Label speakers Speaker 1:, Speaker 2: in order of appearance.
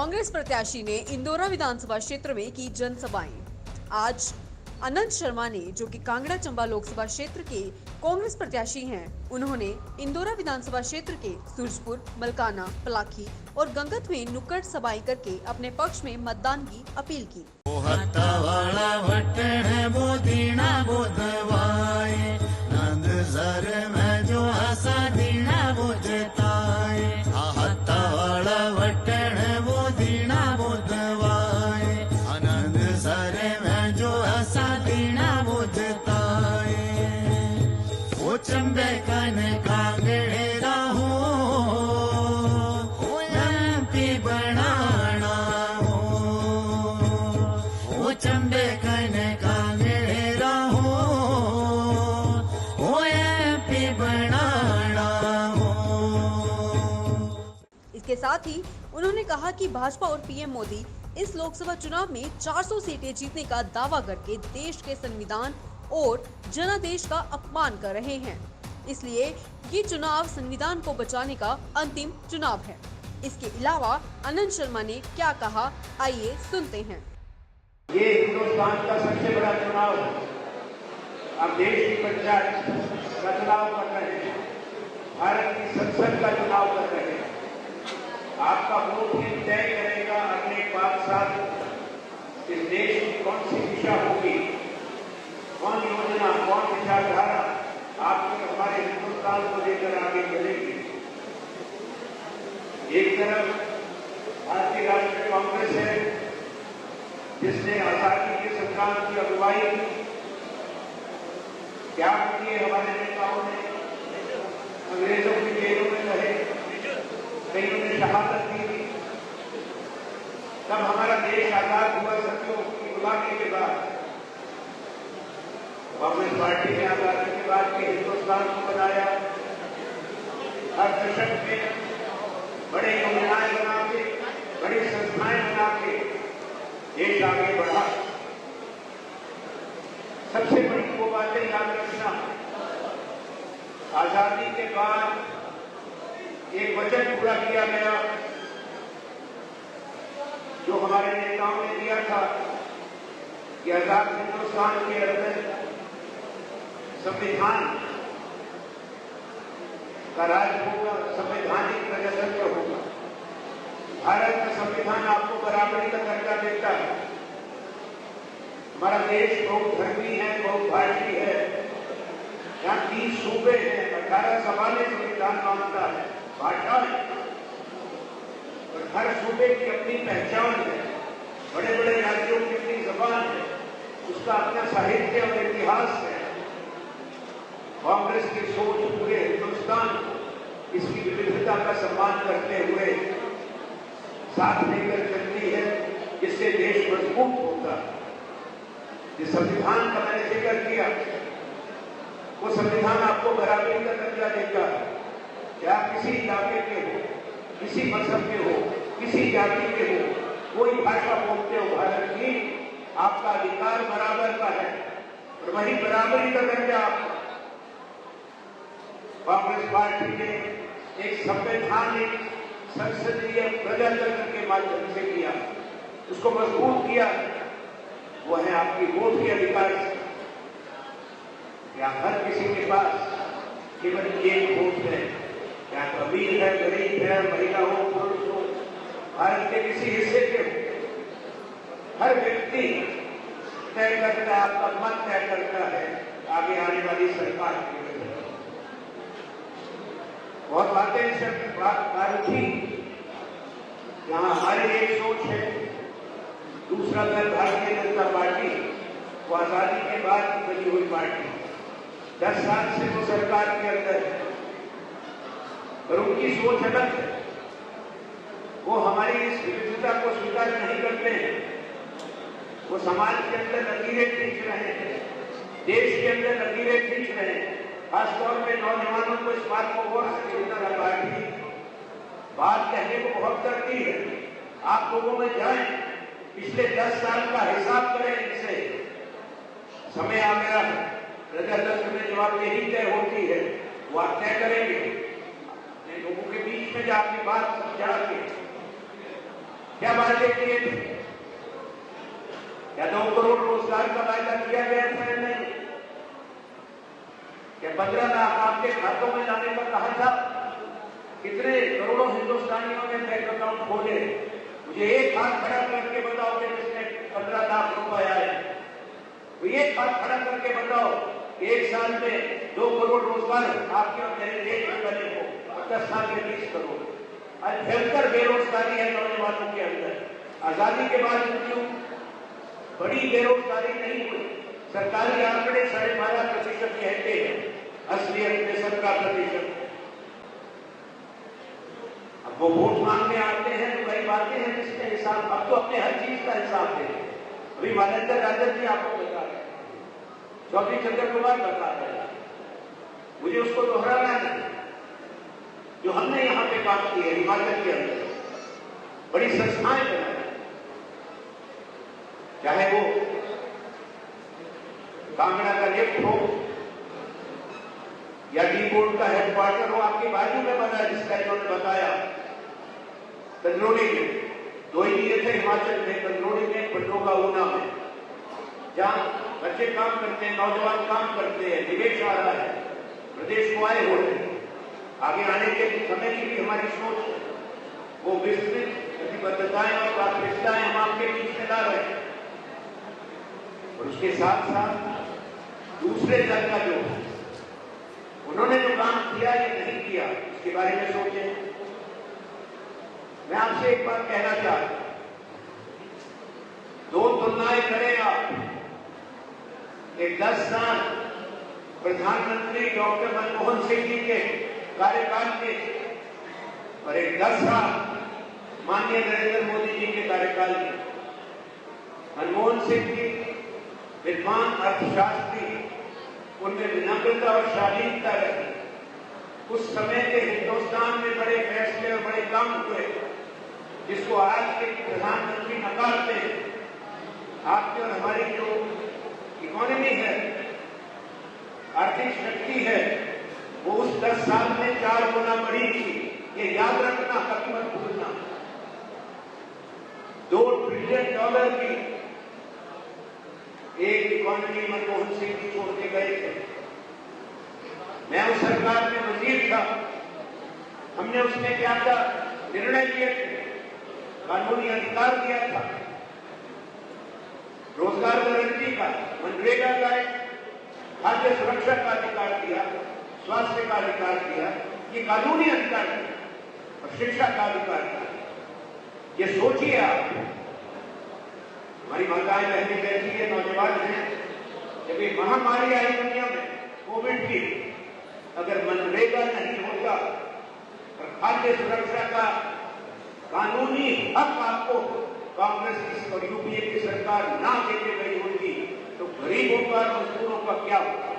Speaker 1: कांग्रेस प्रत्याशी ने इंदौरा विधानसभा क्षेत्र में की जनसभाएं। आज अनंत शर्मा ने, जो कि कांगड़ा चंबा लोकसभा क्षेत्र के कांग्रेस प्रत्याशी हैं, उन्होंने इंदौरा विधानसभा क्षेत्र के सूरजपुर, मलकाना, पलाखी और गंगत में नुक्कड़ सभाएं करके अपने पक्ष में मतदान की अपील की।
Speaker 2: चंबे कने कांगड़े राहो एमपी बनाना हो, ओ चंबे कने कांगड़े राहो एमपी बनाना हो।
Speaker 1: इसके साथ ही उन्होंने कहा कि भाजपा और पीएम मोदी इस लोकसभा चुनाव में 400 सीटें जीतने का दावा करके देश के संविधान और जनादेश का अपमान कर रहे हैं। इसलिए ये चुनाव संविधान को बचाने का अंतिम चुनाव है। इसके अलावा अनंत शर्मा ने क्या कहा, आइए सुनते हैं।
Speaker 3: ये हिंदुस्तान का सबसे बड़ा चुनाव है। आप देश की पंचायत का चुनाव कर रहे हैं, भारत की संसद का चुनाव कर रहे हैं। आपका वोट ही तय करेगा अगले 5 साल इस देश की कौन सी दिशा होगी, कौन योजना, कौन विचारधारा आपके हमारे हिंदुस्तान को लेकर आगे चलेगी। एक तरफ भारतीय राष्ट्रीय कांग्रेस है, जिसने आजादी के संग्राम की अगुवाई की, त्याग किए हमारे नेताओं ने, अंग्रेजों की जेलों में रहे, कईयों ने शहादत दी। तब हमारा देश आजाद हुआ सत्यों की गुलामी के बाद। कांग्रेस पार्टी ने आजादी के बाद के हिंदुस्तान को बनाया, हर दशक में बड़े योजनाएं बना के, बड़ी संस्थाएं बना के देश आगे बढ़ा। सबसे बड़ी वो बातें याद रखना, आजादी के बाद एक वचन पूरा किया गया जो हमारे नेताओं ने दिया था कि आजाद हिंदुस्तान के अंदर संविधान का राज होगा, संवैधानिक प्रजातंत्र होगा। भारत का संविधान आपको बराबरी का दर्जा देता है। हमारा देश बहुधर्मी है, बहुभाषी है। यहाँ 30 सूबे हैं, 18 सवाले संविधान मानता है, भाषा है, और हर सूबे की अपनी पहचान है। बड़े बड़े राज्यों की अपनी जबान है, उसका अपना साहित्य और इतिहास है। कांग्रेस की सोच पूरे हिंदुस्तान इसकी विविधता का सम्मान करते हुए साथ लेकर चलती है, जिससे देश मजबूत होता है। जिस संविधान का मैंने जिक्र किया, वो संविधान आपको बराबरी का दर्जा देता है। क्या किसी इलाके के हो, किसी मजहब के हो, किसी जाति के हो, कोई भाषा बोलते हो भारत की, आपका अधिकार बराबर का है और वही बराबरी का दर्जा आपका। कांग्रेस पार्टी ने एक संवैधानिक संसदीय प्रजातंत्र के माध्यम से किया, उसको मजबूत किया। वो है आपकी वोट के अधिकार से। या हर किसी के पास केवल एक वोट है, या तो अमीर है, गरीब है, महिला हो, पुरुष हो, भारत के किसी हिस्से के हो, हर व्यक्ति तय करता है, आपका मत तय करता है आगे आने वाली सरकार की। बहुत बातें इस बात उठी, यहाँ हमारी एक सोच है। दूसरा दल भारतीय जनता पार्टी, वो आजादी के बाद की बनी हुई पार्टी, 10 साल से वो सरकार के अंदर है, पर उनकी सोच अलग है। वो हमारी इस विविधता को स्वीकार नहीं करते हैं। वो समाज के अंदर लकीरें खींच रहे हैं, देश के अंदर लकीरें खींच रहे हैं। खासतौर पे नौजवानों को इस बात को और पार्टी बात कहने को बहुत करती है। आप लोगों में जाएं, पिछले 10 साल का हिसाब करें इनसे। समय आ गया है, प्रजातंत्र में जो आप यही तय होती है वो आप तय करेंगे। लोगों के बीच में जाके बात समझा के क्या वादे किए थे? क्या 2 करोड़ रोजगार का वायदा किया गया था? नहीं। क्या 15 लाख आपके खातों में लाने का कहा था? कितने करोड़ों हिंदुस्तानियों ने बैंक अकाउंट खोले? मुझे एक हाथ खड़ा करके बताओ कि जिसने 15 लाख रुपए आए। तो एक हाथ खड़ा करके बताओ कि एक साल में 2 करोड़ रोजगार आपके और मेरे देश में बने हो, 10 साल में 20 करोड़। आज भयंकर बेरोजगारी है नौजवानों के अंदर। आजादी के बाद क्यों बड़ी बेरोजगारी नहीं हुई? सरकारी आंकड़े 12.5% कहते हैं, असलियत में 17%। अब वो वोट मांगने आते हैं तो कई बातें हैं जिसके हिसाब, अब तो अपने हर चीज का हिसाब देते हैं। अभी मानवेंद्र राजन जी आपको बता रहे हैं, चौधरी चंद्र कुमार बता रहे हैं, मुझे उसको दोहराना नहीं। जो हमने यहां पे काम की है हिमाचल के अंदर, बड़ी संस्थाएं बनाई, चाहे वो कांगड़ा का लिफ्ट हो या डी बोर्ड का हेडक्वार्टर हो, आपके बाजू में बना जिसका इन्होंने बताया, कंदरोड़ी में 2 ही दिए थे हिमाचल में, कंदरोड़ी में, पटोगा, ऊना में, जहां बच्चे काम करते हैं, नौजवान काम करते हैं, निवेश आ रहा है, प्रदेश को आए हो रहे हैं। आगे आने के समय की भी हमारी सोच है, वो विस्तृत प्रतिबद्धताएं और प्राथमिकताएं हम आपके बीच में ला रहे हैं। और उसके साथ साथ दूसरे दल का जो उन्होंने जो काम किया या नहीं किया, इसके बारे में सोचें। मैं आपसे एक बात कहना चाहता हूं, 2 तुलनाएं करें आप। एक 10 साल प्रधानमंत्री डॉक्टर मनमोहन सिंह जी के कार्यकाल के और एक 10 साल माननीय नरेंद्र मोदी जी के कार्यकाल में। मनमोहन सिंह जी विद्वान अर्थशास्त्री, उनमें विनम्रता और शालीनता रही। उस समय के हिंदुस्तान में बड़े फैसले और बड़े काम हुए जिसको आज के प्रधानमंत्री नकारते हैं। आपकी और हमारी जो इकोनॉमी है, आर्थिक शक्ति है, वो उस 10 साल में 4 गुना बढ़ी थी। ये याद रखना, कभी मत भूलना। $2 ट्रिलियन की एक इकोनॉमी मनमोहन सिंह जी छोड़ के गए थे। मैं उस सरकार में वजीर था, हमने उसमें क्या क्या निर्णय लिए थे, कानूनी अधिकार दिया था, रोजगार गारंटी का, मनरेगा का, खाद्य सुरक्षा का अधिकार दिया, स्वास्थ्य का अधिकार दिया, ये कानूनी अधिकार दिया, और शिक्षा का अधिकार दिया। ये सोचिए आप, हमारी माताएं बहनें बैठी है, नौजवान हैं, जब ये महामारी आई दुनिया में कोविड की, अगर मनरेगा नहीं होता और खाद्य सुरक्षा का कानूनी हक आपको कांग्रेस और यूपीए की सरकार ना देके गई होती, तो गरीबों का, मजदूरों का क्या होता?